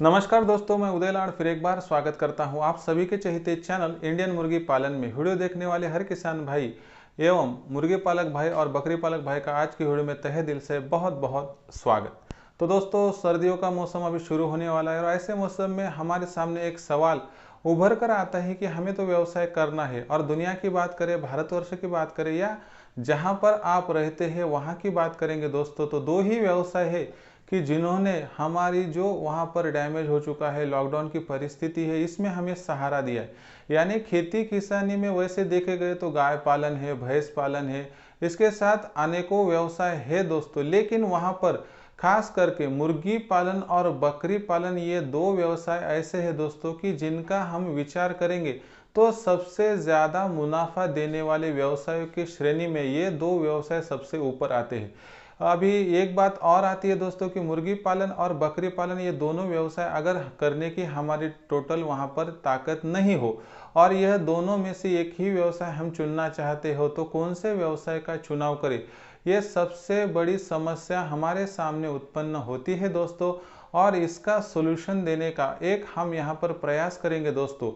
नमस्कार दोस्तों, मैं उदय लाड फिर एक बार स्वागत करता हूं आप सभी के चहेते चैनल इंडियन मुर्गी पालन में। वीडियो देखने वाले हर किसान भाई एवं मुर्गी पालक भाई और बकरी पालक भाई का आज की वीडियो में तहे दिल से बहुत बहुत स्वागत। तो दोस्तों, सर्दियों का मौसम अभी शुरू होने वाला है और ऐसे मौसम में हमारे सामने एक सवाल उभर कर आता है कि हमें तो व्यवसाय करना है, और दुनिया की बात करें, भारतवर्ष की बात करें या जहां पर आप रहते हैं वहां की बात करेंगे दोस्तों, तो दो ही व्यवसाय है कि जिन्होंने हमारी जो वहाँ पर डैमेज हो चुका है, लॉकडाउन की परिस्थिति है, इसमें हमें सहारा दिया है। यानी खेती किसानी में वैसे देखे गए तो गाय पालन है, भैंस पालन है, इसके साथ अनेकों व्यवसाय है दोस्तों। लेकिन वहाँ पर खास करके मुर्गी पालन और बकरी पालन, ये दो व्यवसाय ऐसे हैं दोस्तों कि जिनका हम विचार करेंगे तो सबसे ज़्यादा मुनाफा देने वाले व्यवसायों की श्रेणी में ये दो व्यवसाय सबसे ऊपर आते हैं। अभी एक बात और आती है दोस्तों कि मुर्गी पालन और बकरी पालन, ये दोनों व्यवसाय अगर करने की हमारी टोटल वहाँ पर ताकत नहीं हो और यह दोनों में से एक ही व्यवसाय हम चुनना चाहते हो, तो कौन से व्यवसाय का चुनाव करें, ये सबसे बड़ी समस्या हमारे सामने उत्पन्न होती है दोस्तों। और इसका सोल्यूशन देने का एक हम यहाँ पर प्रयास करेंगे दोस्तों।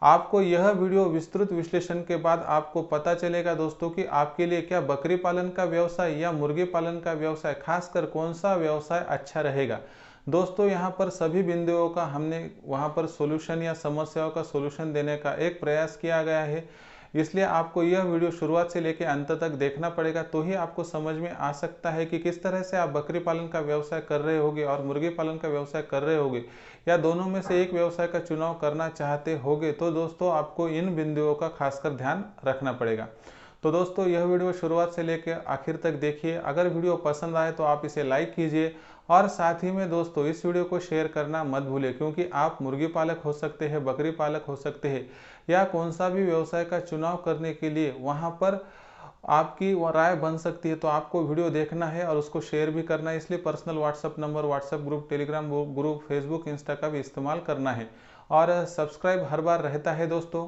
आपको यह वीडियो विस्तृत विश्लेषण के बाद आपको पता चलेगा दोस्तों कि आपके लिए क्या बकरी पालन का व्यवसाय या मुर्गी पालन का व्यवसाय, खासकर कौन सा व्यवसाय अच्छा रहेगा। दोस्तों, यहाँ पर सभी बिंदुओं का हमने वहाँ पर सॉल्यूशन या समस्याओं का सॉल्यूशन देने का एक प्रयास किया गया है। इसलिए आपको यह वीडियो शुरुआत से लेकर अंत तक देखना पड़ेगा, तो ही आपको समझ में आ सकता है कि किस तरह से आप बकरी पालन का व्यवसाय कर रहे होगे और मुर्गी पालन का व्यवसाय कर रहे होगे, या दोनों में से एक व्यवसाय का चुनाव करना चाहते होगे। तो दोस्तों, आपको इन बिंदुओं का खासकर ध्यान रखना पड़ेगा। तो दोस्तों, यह वीडियो शुरुआत से लेकर आखिर तक देखिए। अगर वीडियो पसंद आए तो आप इसे लाइक कीजिए और साथ ही में दोस्तों इस वीडियो को शेयर करना मत भूलिए, क्योंकि आप मुर्गी पालक हो सकते हैं, बकरी पालक हो सकते हैं, या कौन सा भी व्यवसाय का चुनाव करने के लिए वहाँ पर आपकी राय बन सकती है। तो आपको वीडियो देखना है और उसको शेयर भी करना है, इसलिए personal WhatsApp number, WhatsApp group, Telegram group, Facebook, Insta का भी इस्तेमाल करना है। और सब्सक्राइब हर बार रहता है दोस्तों।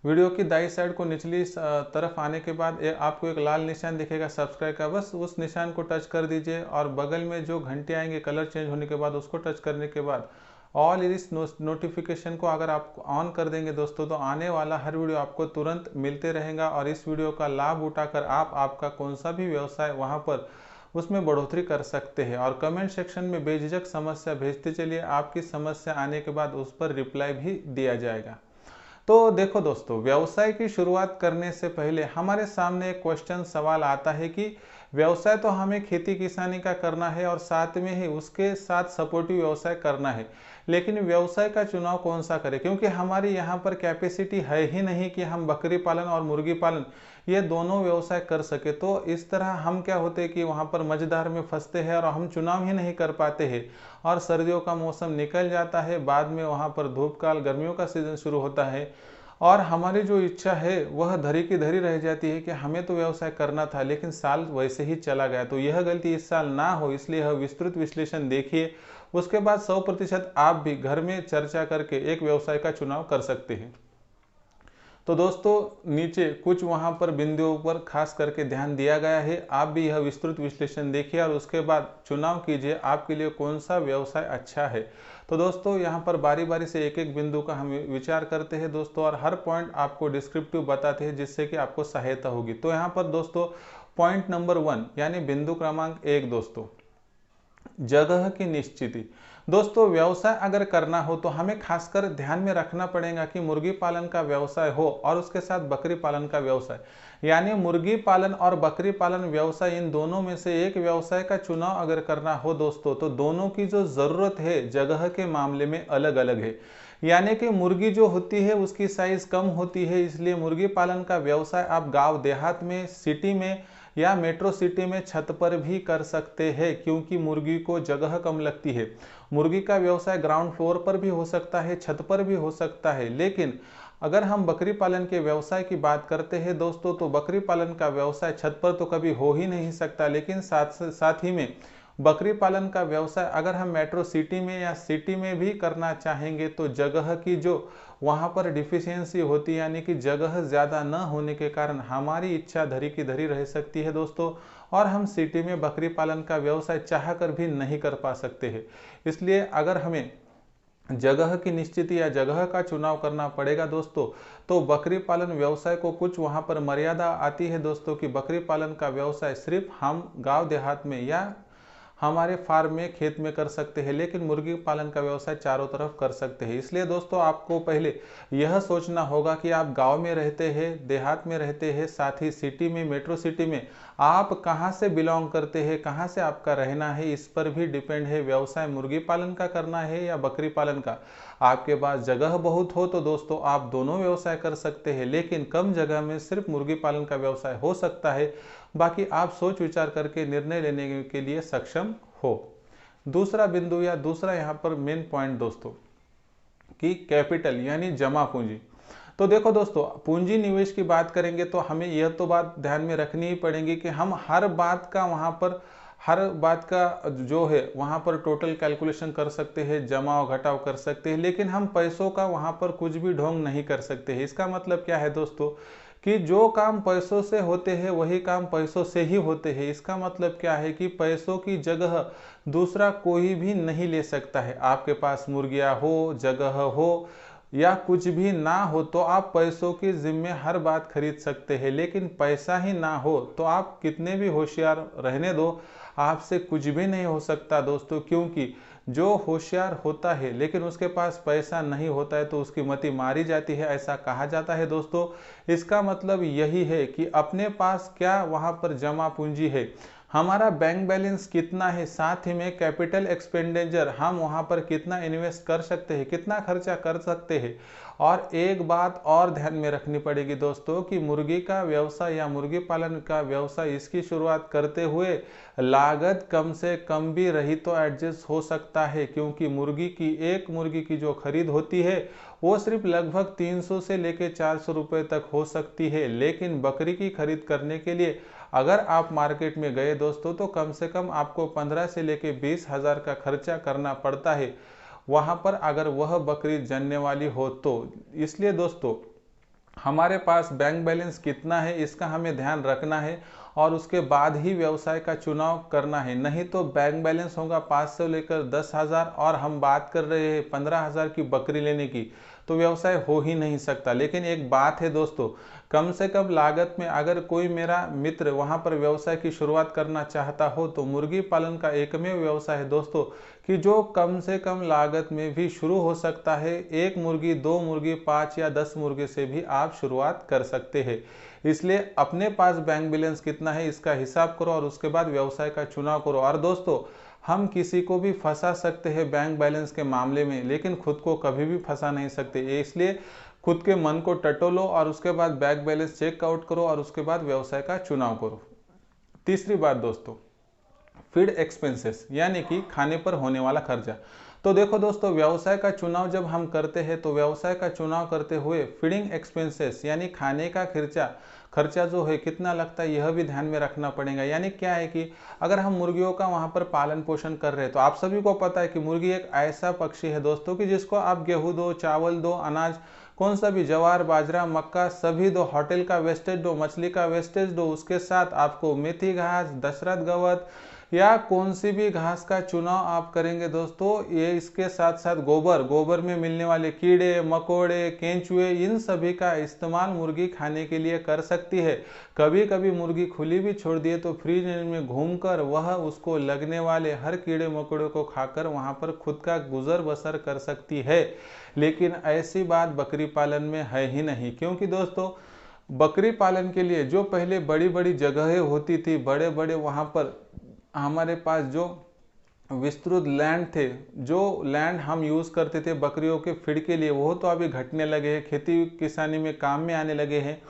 वीडियो की दाईं साइड को निचली तरफ आने के बाद आपको एक लाल निशान दिखेगा सब्सक्राइब का, बस उस निशान को टच कर दीजिए और बगल में जो घंटे आएंगे कलर चेंज होने के बाद, उसको टच करने के बाद ऑल इस नोटिफिकेशन को अगर आप ऑन कर देंगे दोस्तों, तो आने वाला हर वीडियो आपको तुरंत मिलते रहेगा। और इस वीडियो का लाभ उठाकर आप आपका कौन सा भी व्यवसाय वहाँ पर उसमें बढ़ोतरी कर सकते हैं। और कमेंट सेक्शन में बेझिझक समस्या भेजते चलिए, आपकी समस्या आने के बाद उस पर रिप्लाई भी दिया जाएगा। तो देखो दोस्तों, व्यवसाय की शुरुआत करने से पहले हमारे सामने एक क्वेश्चन सवाल आता है कि व्यवसाय तो हमें खेती किसानी का करना है और साथ में ही उसके साथ सपोर्टिव व्यवसाय करना है, लेकिन व्यवसाय का चुनाव कौन सा करें, क्योंकि हमारी यहाँ पर कैपेसिटी है ही नहीं कि हम बकरी पालन और मुर्गी पालन ये दोनों व्यवसाय कर सके। तो इस तरह हम क्या होते हैं कि वहाँ पर मझधार में फंसते हैं और हम चुनाव ही नहीं कर पाते हैं, और सर्दियों का मौसम निकल जाता है, बाद में वहाँ पर धूप काल, गर्मियों का सीजन शुरू होता है और हमारी जो इच्छा है वह धरी की धरी रह जाती है कि हमें तो व्यवसाय करना था, लेकिन साल वैसे ही चला गया। तो यह गलती इस साल ना हो, इसलिए यह विस्तृत विश्लेषण देखिए। उसके बाद 100% आप भी घर में चर्चा करके एक व्यवसाय का चुनाव कर सकते हैं। तो दोस्तों, नीचे कुछ वहाँ पर बिंदुओं पर खास करके ध्यान दिया गया है, आप भी यह विस्तृत विश्लेषण देखिए और उसके बाद चुनाव कीजिए आपके लिए कौन सा व्यवसाय अच्छा है। तो दोस्तों, यहाँ पर बारी बारी से एक एक बिंदु का हम विचार करते हैं दोस्तों, और हर पॉइंट आपको डिस्क्रिप्टिव बताते हैं जिससे कि आपको सहायता होगी। तो यहाँ पर दोस्तों पॉइंट नंबर 1 यानी बिंदु क्रमांक 1 दोस्तों, जगह की निश्चिति। दोस्तों, व्यवसाय अगर करना हो तो हमें खासकर ध्यान में रखना पड़ेगा कि मुर्गी पालन का व्यवसाय हो और उसके साथ बकरी पालन का व्यवसाय, यानी मुर्गी पालन और बकरी पालन व्यवसाय, इन दोनों में से एक व्यवसाय का चुनाव अगर करना हो दोस्तों, तो दोनों की जो जरूरत है जगह के मामले में अलग अलग है। यानी कि मुर्गी जो होती है उसकी साइज कम होती है, इसलिए मुर्गी पालन का व्यवसाय आप गांव देहात में, सिटी में या मेट्रो सिटी में छत पर भी कर सकते हैं, क्योंकि मुर्गी को जगह कम लगती है। मुर्गी का व्यवसाय ग्राउंड फ्लोर पर भी हो सकता है, छत पर भी हो सकता है। लेकिन अगर हम बकरी पालन के व्यवसाय की बात करते हैं दोस्तों, तो बकरी पालन का व्यवसाय छत पर तो कभी हो ही नहीं सकता, लेकिन साथ ही में बकरी पालन का व्यवसाय अगर हम मेट्रो सिटी में या सिटी में भी करना चाहेंगे तो जगह की जो वहाँ पर डिफिशियंसी होती है, यानी कि जगह ज़्यादा न होने के कारण हमारी इच्छा धरी की धरी रह सकती है दोस्तों। और हम सिटी में बकरी पालन का व्यवसाय चाह कर भी नहीं कर पा सकते हैं। इसलिए अगर हमें जगह की निश्चित या जगह का चुनाव करना पड़ेगा दोस्तों, तो बकरी पालन व्यवसाय को कुछ वहाँ पर मर्यादा आती है दोस्तों कि बकरी पालन का व्यवसाय सिर्फ हम गांव देहात में या हमारे फार्म में खेत में कर सकते हैं, लेकिन मुर्गी पालन का व्यवसाय चारों तरफ कर सकते हैं। इसलिए दोस्तों आपको पहले यह सोचना होगा कि आप गांव में रहते हैं, देहात में रहते हैं, साथ ही सिटी में, मेट्रो सिटी में, आप कहां से बिलोंग करते हैं, कहां से आपका रहना है, इस पर भी डिपेंड है व्यवसाय मुर्गी पालन का करना है या बकरी पालन का। आपके पास जगह बहुत हो तो दोस्तों आप दोनों व्यवसाय कर सकते हैं, लेकिन कम जगह में सिर्फ मुर्गी पालन का व्यवसाय हो सकता है। बाकी आप सोच विचार करके निर्णय लेने के लिए सक्षम हो। दूसरा बिंदु या दूसरा यहाँ पर मेन पॉइंट दोस्तों कि कैपिटल यानी जमा पूंजी। तो देखो दोस्तों, पूंजी निवेश की बात करेंगे तो हमें यह तो बात ध्यान में रखनी ही पड़ेगी कि हम हर बात का जो है वहां पर टोटल कैलकुलेशन कर सकते हैं, जमाव घटाव कर सकते हैं, लेकिन हम पैसों का वहां पर कुछ भी ढोंग नहीं कर सकते हैं। इसका मतलब क्या है दोस्तों कि जो काम पैसों से होते हैं वही काम पैसों से ही होते हैं। इसका मतलब क्या है कि पैसों की जगह दूसरा कोई भी नहीं ले सकता है। आपके पास मुर्गियां हो, जगह हो या कुछ भी ना हो तो आप पैसों की जिम्मे हर बात खरीद सकते हैं, लेकिन पैसा ही ना हो तो आप कितने भी होशियार रहने दो, आपसे कुछ भी नहीं हो सकता दोस्तों। क्योंकि जो होशियार होता है लेकिन उसके पास पैसा नहीं होता है तो उसकी मति मारी जाती है, ऐसा कहा जाता है दोस्तों। इसका मतलब यही है कि अपने पास क्या वहां पर जमा पूंजी है, हमारा बैंक बैलेंस कितना है, साथ ही में कैपिटल एक्सपेंडिचर हम वहां पर कितना इन्वेस्ट कर सकते हैं, कितना खर्चा कर सकते हैं। और एक बात और ध्यान में रखनी पड़ेगी दोस्तों कि मुर्गी का व्यवसाय या मुर्गी पालन का व्यवसाय इसकी शुरुआत करते हुए लागत कम से कम भी रही तो एडजस्ट हो सकता है, क्योंकि एक मुर्गी की जो खरीद होती है वो सिर्फ लगभग 300 से लेकर 400 रुपए तक हो सकती है। लेकिन बकरी की खरीद करने के लिए अगर आप मार्केट में गए दोस्तों तो कम से कम आपको 15 से लेकर 20,000 का खर्चा करना पड़ता है वहां पर, अगर वह बकरी जनने वाली हो तो। इसलिए दोस्तों हमारे पास बैंक बैलेंस कितना है इसका हमें ध्यान रखना है और उसके बाद ही व्यवसाय का चुनाव करना है। नहीं तो बैंक बैलेंस होगा 5 से लेकर 10,000 और हम बात कर रहे हैं 15,000 की बकरी लेने की, तो व्यवसाय हो ही नहीं सकता। लेकिन एक बात है दोस्तों, कम से कम लागत में अगर कोई मेरा मित्र वहां पर व्यवसाय की शुरुआत करना चाहता हो तो मुर्गी पालन का एकमेव व्यवसाय है दोस्तों कि जो कम से कम लागत में भी शुरू हो सकता है। 1 मुर्गी, 2 मुर्गी, 5 या 10 मुर्गे से भी आप शुरुआत कर सकते हैं। इसलिए अपने पास बैंक बैलेंस कितना है इसका हिसाब करो और उसके बाद व्यवसाय का चुनाव करो। और दोस्तों हम किसी को भी फंसा सकते हैं बैंक बैलेंस के मामले में, लेकिन खुद को कभी भी फंसा नहीं सकते। इसलिए खुद के मन को टटोलो और उसके बाद बैंक बैलेंस चेक आउट करो और उसके बाद व्यवसाय का चुनाव करो। तीसरी बात दोस्तों, फीड एक्सपेंसेस यानी कि खाने पर होने वाला खर्चा। तो देखो दोस्तों, व्यवसाय का चुनाव जब हम करते हैं तो व्यवसाय का चुनाव करते हुए फीडिंग एक्सपेंसेस यानी खाने का खर्चा जो है कितना लगता है यह भी ध्यान में रखना पड़ेगा। यानी क्या है कि अगर हम मुर्गियों का वहां पर पालन पोषण कर रहे हैं तो आप सभी को पता है कि मुर्गी एक ऐसा पक्षी है दोस्तों कि जिसको आप गेहूं दो, चावल दो, अनाज कौन सा भी, जवार, बाजरा, मक्का सभी दो, होटल का वेस्टेज दो, मछली का वेस्टेज दो, उसके साथ आपको मेथी घास, दशरथ गवत या कौन सी भी घास का चुनाव आप करेंगे दोस्तों, ये इसके साथ साथ गोबर में मिलने वाले कीड़े मकोड़े, केंचुए, इन सभी का इस्तेमाल मुर्गी खाने के लिए कर सकती है। कभी कभी मुर्गी खुली भी छोड़ दिए तो फ्रीज में घूमकर वह उसको लगने वाले हर कीड़े मकोड़े को खाकर वहां पर खुद का गुजर बसर कर सकती है। लेकिन ऐसी बात बकरी पालन में है ही नहीं, क्योंकि दोस्तों बकरी पालन के लिए जो पहले बड़ी बड़ी जगहें होती थी, बड़े बड़े वहां पर हमारे पास जो विस्तृत लैंड थे, जो लैंड हम यूज करते थे बकरियों के फीड के लिए, वो तो अभी घटने लगे हैं, खेती किसानी में काम में आने लगे हैं।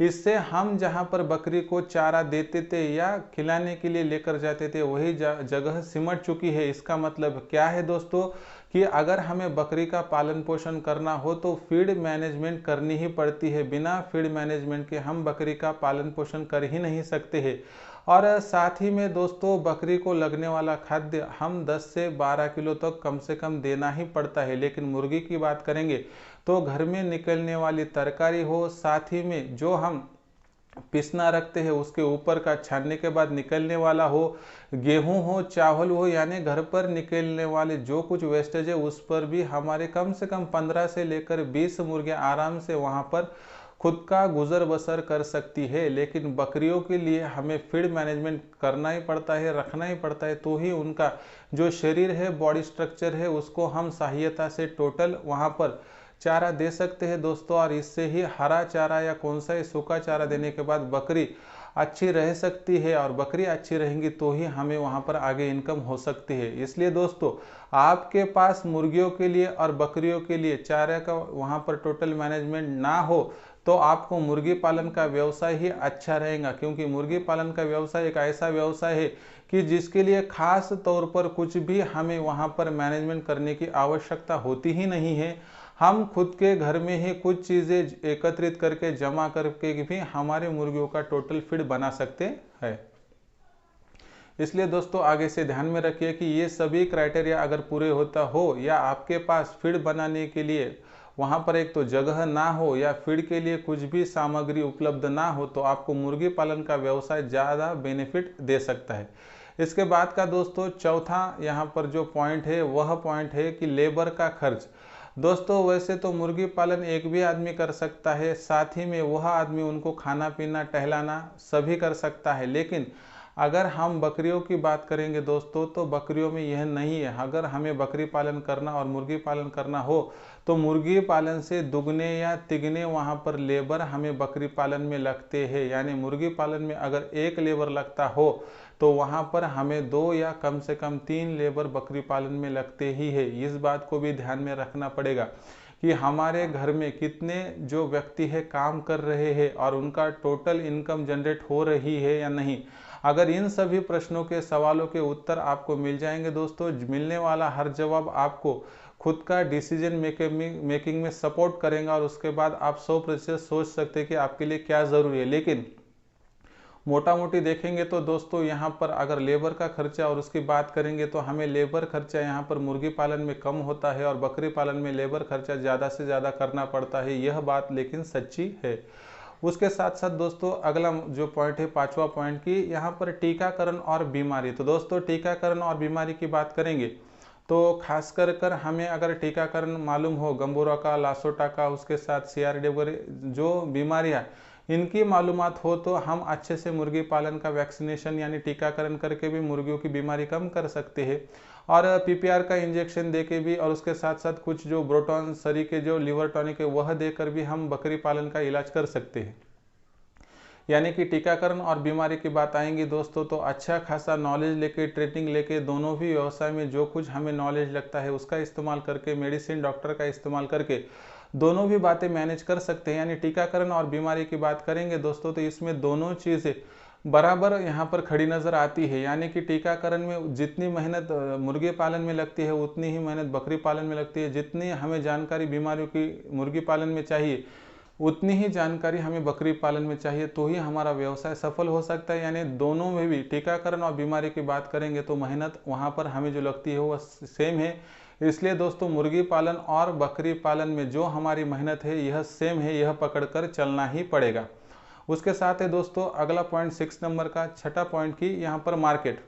इससे हम जहां पर बकरी को चारा देते थे या खिलाने के लिए लेकर जाते थे वही जगह सिमट चुकी है। इसका मतलब क्या है दोस्तों कि अगर हमें बकरी का पालन पोषण करना हो तो फीड मैनेजमेंट करनी ही पड़ती है। बिना फीड मैनेजमेंट के हम बकरी का पालन पोषण कर ही नहीं सकते हैं। और साथ ही में दोस्तों बकरी को लगने वाला खाद्य हम 10 से 12 किलो तक कम से कम देना ही पड़ता है। लेकिन मुर्गी की बात करेंगे तो घर में निकलने वाली तरकारी हो, साथ ही में जो हम पिसना रखते हैं, उसके ऊपर का छानने के बाद निकलने वाला हो, गेहूं हो, चावल हो, यानी घर पर निकलने वाले जो कुछ वेस्टेज है उस पर भी हमारे कम से कम 15 से लेकर 20 मुर्गियां आराम से वहां पर खुद का गुजर बसर कर सकती है। लेकिन बकरियों के लिए हमें फीड मैनेजमेंट करना ही पड़ता है, रखना ही पड़ता है, तो ही उनका जो शरीर है, बॉडी स्ट्रक्चर है, उसको हम सहायता से टोटल वहाँ पर चारा दे सकते हैं दोस्तों। और इससे ही हरा चारा या कौन सा ही सूखा चारा देने के बाद बकरी अच्छी रह सकती है, और बकरी अच्छी रहेंगी तो ही हमें वहाँ पर आगे इनकम हो सकती है। इसलिए दोस्तों आपके पास मुर्गियों के लिए और बकरियों के लिए चारे का वहाँ पर टोटल मैनेजमेंट ना हो तो आपको मुर्गी पालन का व्यवसाय ही अच्छा रहेगा, क्योंकि मुर्गी पालन का व्यवसाय एक ऐसा व्यवसाय है कि जिसके लिए खास तौर पर कुछ भी हमें वहाँ पर मैनेजमेंट करने की आवश्यकता होती ही नहीं है। हम खुद के घर में ही कुछ चीज़ें एकत्रित करके जमा करके भी हमारे मुर्गियों का टोटल फीड बना सकते हैं। इसलिए दोस्तों आगे से ध्यान में रखिए कि ये सभी क्राइटेरिया अगर पूरे होता हो, या आपके पास फीड बनाने के लिए वहाँ पर एक तो जगह ना हो, या फीड के लिए कुछ भी सामग्री उपलब्ध ना हो, तो आपको मुर्गी पालन का व्यवसाय ज़्यादा बेनिफिट दे सकता है। इसके बाद का दोस्तों चौथा यहाँ पर जो पॉइंट है वह पॉइंट है कि लेबर का खर्च। दोस्तों वैसे तो मुर्गी पालन एक भी आदमी कर सकता है, साथ ही में वह आदमी उनको खाना पीना टहलाना सभी कर सकता है। लेकिन अगर हम बकरियों की बात करेंगे दोस्तों, तो बकरियों में यह नहीं है। अगर हमें बकरी पालन करना और मुर्गी पालन करना हो तो मुर्गी पालन से दुगने या तिगने वहाँ पर लेबर हमें बकरी पालन में लगते हैं। यानी मुर्गी पालन में अगर एक लेबर लगता हो तो वहाँ पर हमें 2 या कम से कम 3 लेबर बकरी पालन में लगते ही है। इस बात को भी ध्यान में रखना पड़ेगा कि हमारे घर में कितने जो व्यक्ति है काम कर रहे हैं और उनका टोटल इनकम जनरेट हो रही है या नहीं। अगर इन सभी प्रश्नों के सवालों के उत्तर आपको मिल जाएंगे दोस्तों, मिलने वाला हर जवाब आपको खुद का डिसीजन मेकिंग में सपोर्ट करेगा, और उसके बाद आप 100% सोच सकते हैं कि आपके लिए क्या ज़रूरी है। लेकिन मोटा मोटी देखेंगे तो दोस्तों यहाँ पर अगर लेबर का खर्चा और उसकी बात करेंगे तो हमें लेबर खर्चा यहाँ पर मुर्गी पालन में कम होता है और बकरी पालन में लेबर खर्चा ज़्यादा से ज़्यादा करना पड़ता है, यह बात लेकिन सच्ची है। उसके साथ साथ दोस्तों अगला जो पॉइंट है, पांचवा पॉइंट की यहाँ पर टीकाकरण और बीमारी। तो दोस्तों टीकाकरण और बीमारी की बात करेंगे तो खास कर हमें अगर टीकाकरण मालूम हो, गंबोरा का, लासोटा का, उसके साथ CRD वगैरह जो बीमारियाँ इनकी मालूमात हो तो हम अच्छे से मुर्गी पालन का वैक्सीनेशन यानी टीकाकरण करके भी मुर्गियों की बीमारी कम कर सकते हैं, और PPR का इंजेक्शन दे के भी, और उसके साथ साथ कुछ जो ब्रोटॉन सरी के जो लिवर टॉनिक है वह देकर भी हम बकरी पालन का इलाज कर सकते हैं। यानी कि टीकाकरण और बीमारी की बात आएंगी दोस्तों तो अच्छा खासा नॉलेज लेके, ट्रेनिंग लेके, दोनों भी व्यवसाय में जो कुछ हमें नॉलेज लगता है उसका इस्तेमाल करके, मेडिसिन डॉक्टर का इस्तेमाल करके दोनों भी बातें मैनेज कर सकते हैं। यानी टीकाकरण और बीमारी की बात करेंगे दोस्तों तो इसमें दोनों चीज़ें बराबर यहाँ पर खड़ी नज़र आती है। यानी कि टीकाकरण में जितनी मेहनत मुर्गी पालन में लगती है उतनी ही मेहनत बकरी पालन में लगती है। जितनी हमें जानकारी बीमारियों की मुर्गी पालन में चाहिए उतनी ही जानकारी हमें बकरी पालन में चाहिए, तो ही हमारा व्यवसाय सफल हो सकता है। यानी दोनों में भी टीकाकरण और बीमारी की बात करेंगे तो मेहनत वहाँ पर हमें जो लगती है वो सेम है। इसलिए दोस्तों मुर्गी पालन और बकरी पालन में जो हमारी मेहनत है यह सेम है, यह पकड़कर चलना ही पड़ेगा। उसके साथ है दोस्तों अगला पॉइंट 6 नंबर का छठा पॉइंट की यहाँ पर मार्केट,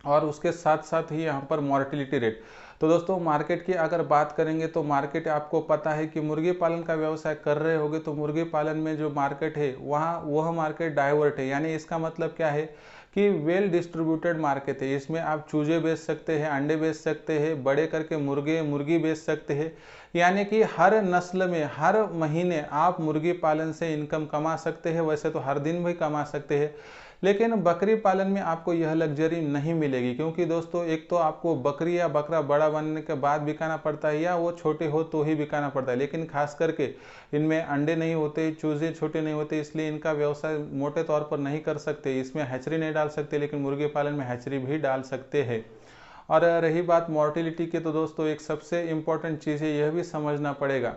और उसके साथ साथ ही यहाँ पर मॉर्टिलिटी रेट। तो दोस्तों मार्केट की अगर बात करेंगे तो मार्केट आपको पता है कि मुर्गी पालन का व्यवसाय कर रहे होगे तो मुर्गी पालन में जो मार्केट है वहाँ वह मार्केट डाइवर्ट है। यानी इसका मतलब क्या है कि वेल डिस्ट्रीब्यूटेड मार्केट है। इसमें आप चूजे बेच सकते हैं, अंडे बेच सकते हैं, बड़े करके मुर्गे मुर्गी बेच सकते हैं। यानी कि हर नस्ल में हर महीने आप मुर्गी पालन से इनकम कमा सकते हैं। वैसे तो हर दिन भी कमा सकते हैं, लेकिन बकरी पालन में आपको यह लग्जरी नहीं मिलेगी, क्योंकि दोस्तों एक तो आपको बकरी या बकरा बड़ा बनने के बाद बिकाना पड़ता है, या वो छोटे हो तो ही बिकाना पड़ता है। लेकिन खास करके इनमें अंडे नहीं होते, चूजे छोटे नहीं होते, इसलिए इनका व्यवसाय मोटे तौर पर नहीं कर सकते। इसमें हैचरी नहीं डाल सकते, लेकिन मुर्गी पालन में हैचरी भी डाल सकते हैं। और रही बात मॉर्टिलिटी की, तो दोस्तों एक सबसे इम्पोर्टेंट चीज़ है, यह भी समझना पड़ेगा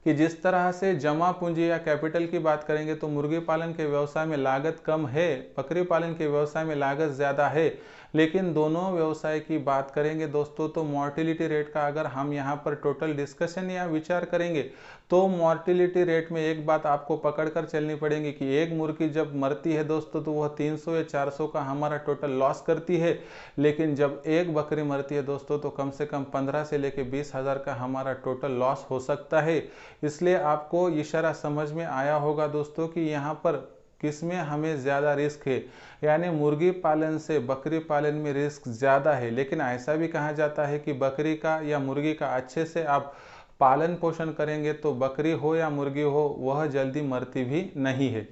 कि जिस तरह से जमा पूंजी या कैपिटल की बात करेंगे तो मुर्गी पालन के व्यवसाय में लागत कम है, बकरी पालन के व्यवसाय में लागत ज़्यादा है। लेकिन दोनों व्यवसाय की बात करेंगे दोस्तों तो मॉर्टिलिटी रेट का अगर हम यहाँ पर टोटल डिस्कशन या विचार करेंगे तो मॉर्टिलिटी रेट में एक बात आपको पकड़ कर चलनी पड़ेगी कि एक मुर्गी जब मरती है दोस्तों तो वह 300 या 400 का हमारा टोटल लॉस करती है, लेकिन जब एक बकरी मरती है दोस्तों तो कम से कम 15 से लेकर 20,000 का हमारा टोटल लॉस हो सकता है। इसलिए आपको इशारा समझ में आया होगा दोस्तों कि यहाँ पर किसमें हमें ज़्यादा रिस्क है, यानी मुर्गी पालन से बकरी पालन में रिस्क ज़्यादा है। लेकिन ऐसा भी कहा जाता है कि बकरी का या मुर्गी का अच्छे से आप पालन पोषण करेंगे तो बकरी हो या मुर्गी हो वह जल्दी मरती भी नहीं है।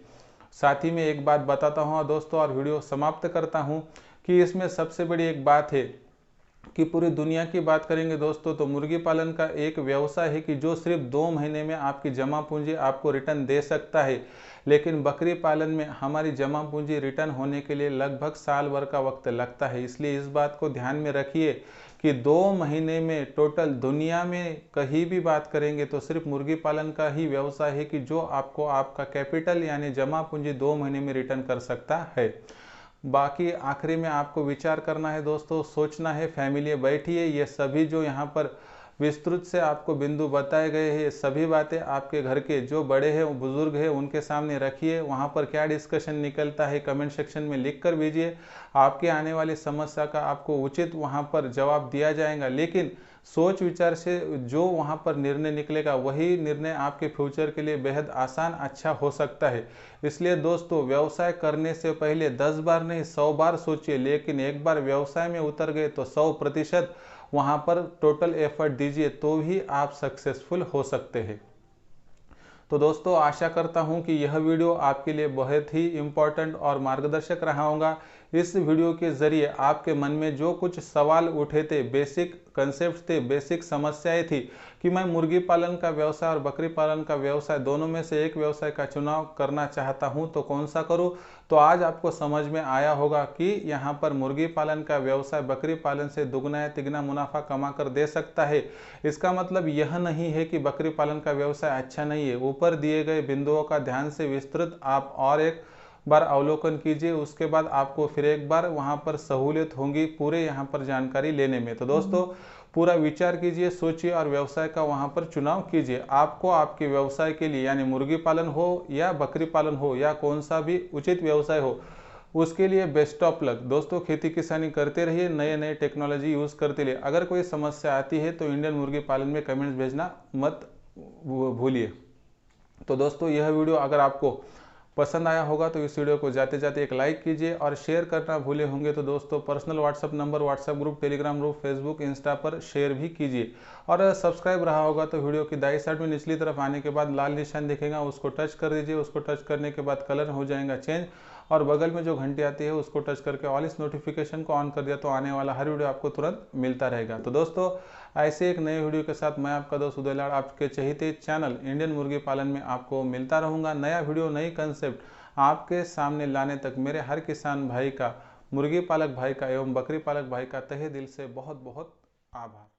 साथ ही में एक बात बताता हूँ दोस्तों और वीडियो समाप्त करता हूँ कि इसमें सबसे बड़ी एक बात है कि पूरी दुनिया की बात करेंगे दोस्तों तो मुर्गी पालन का एक व्यवसाय है कि जो सिर्फ 2 महीने में आपकी जमा पूंजी आपको रिटर्न दे सकता है, लेकिन बकरी पालन में हमारी जमा पूंजी रिटर्न होने के लिए लगभग साल भर का वक्त लगता है। इसलिए इस बात को ध्यान में रखिए कि 2 महीने में टोटल दुनिया में कहीं भी बात करेंगे तो सिर्फ मुर्गी पालन का ही व्यवसाय है कि जो आपको आपका कैपिटल यानी जमा पूंजी 2 महीने में रिटर्न कर सकता है। बाकी आखिरी में आपको विचार करना है दोस्तों, सोचना है, फैमिली बैठिए, ये सभी जो यहाँ पर विस्तृत से आपको बिंदु बताए गए हैं सभी बातें आपके घर के जो बड़े हैं बुजुर्ग हैं उनके सामने रखिए। वहाँ पर क्या डिस्कशन निकलता है कमेंट सेक्शन में लिख कर भेजिए। आपके आने वाली समस्या का आपको उचित वहाँ पर जवाब दिया जाएगा, लेकिन सोच विचार से जो वहाँ पर निर्णय निकलेगा वही निर्णय आपके फ्यूचर के लिए बेहद आसान अच्छा हो सकता है। इसलिए दोस्तों व्यवसाय करने से पहले 10 बार नहीं 100 बार सोचिए, लेकिन एक बार व्यवसाय में उतर गए तो 100% वहाँ पर टोटल एफर्ट दीजिए तो ही आप सक्सेसफुल हो सकते हैं। तो दोस्तों आशा करता हूँ कि यह वीडियो आपके लिए बहुत ही इम्पोर्टेंट और मार्गदर्शक रहा होगा। इस वीडियो के जरिए आपके मन में जो कुछ सवाल उठे थे, बेसिक कंसेप्ट थे, बेसिक समस्याएं थी कि मैं मुर्गी पालन का व्यवसाय और बकरी पालन का व्यवसाय दोनों में से एक व्यवसाय का चुनाव करना चाहता हूं तो कौन सा करूं, तो आज आपको समझ में आया होगा कि यहाँ पर मुर्गी पालन का व्यवसाय बकरी पालन से दुगना या तिगना मुनाफा कमा कर दे सकता है। इसका मतलब यह नहीं है कि बकरी पालन का व्यवसाय अच्छा नहीं है। ऊपर दिए गए बिंदुओं का ध्यान से विस्तृत आप और एक बार अवलोकन कीजिए, उसके बाद आपको फिर एक बार वहां पर सहूलियत होगी पूरे यहाँ पर जानकारी लेने में। तो दोस्तों पूरा विचार कीजिए, सोचिए और व्यवसाय का वहां पर चुनाव कीजिए। आपको आपके व्यवसाय के लिए यानी मुर्गी पालन हो या बकरी पालन हो या कौन सा भी उचित व्यवसाय हो उसके लिए बेस्ट ऑफ लक। दोस्तों खेती किसानी करते रहिए, नए नए टेक्नोलॉजी यूज करते रहिए। अगर कोई समस्या आती है तो इंडियन मुर्गी पालन में कमेंट्स भेजना मत भूलिए। तो दोस्तों यह वीडियो अगर आपको पसंद आया होगा तो इस वीडियो को जाते जाते एक लाइक कीजिए और शेयर करना भूले होंगे तो दोस्तों personal WhatsApp number, WhatsApp group, Telegram group, Facebook, Insta पर शेयर भी कीजिए। और सब्सक्राइब रहा होगा तो वीडियो की दाईं साइड में निचली तरफ आने के बाद लाल निशान दिखेगा, उसको टच कर दीजिए। उसको टच करने के बाद कलर हो जाएगा चेंज और बगल में जो घंटी आती है उसको टच करके ऑल इस नोटिफिकेशन को ऑन कर दिया तो आने वाला हर वीडियो आपको तुरंत मिलता रहेगा। तो दोस्तों ऐसे एक नए वीडियो के साथ मैं आपका दोस्त उदय लाड आपके चहेते चैनल इंडियन मुर्गी पालन में आपको मिलता रहूँगा। नया वीडियो, नई कंसेप्ट आपके सामने लाने तक मेरे हर किसान भाई का, मुर्गी पालक भाई का एवं बकरी पालक भाई का तहे दिल से बहुत बहुत आभार।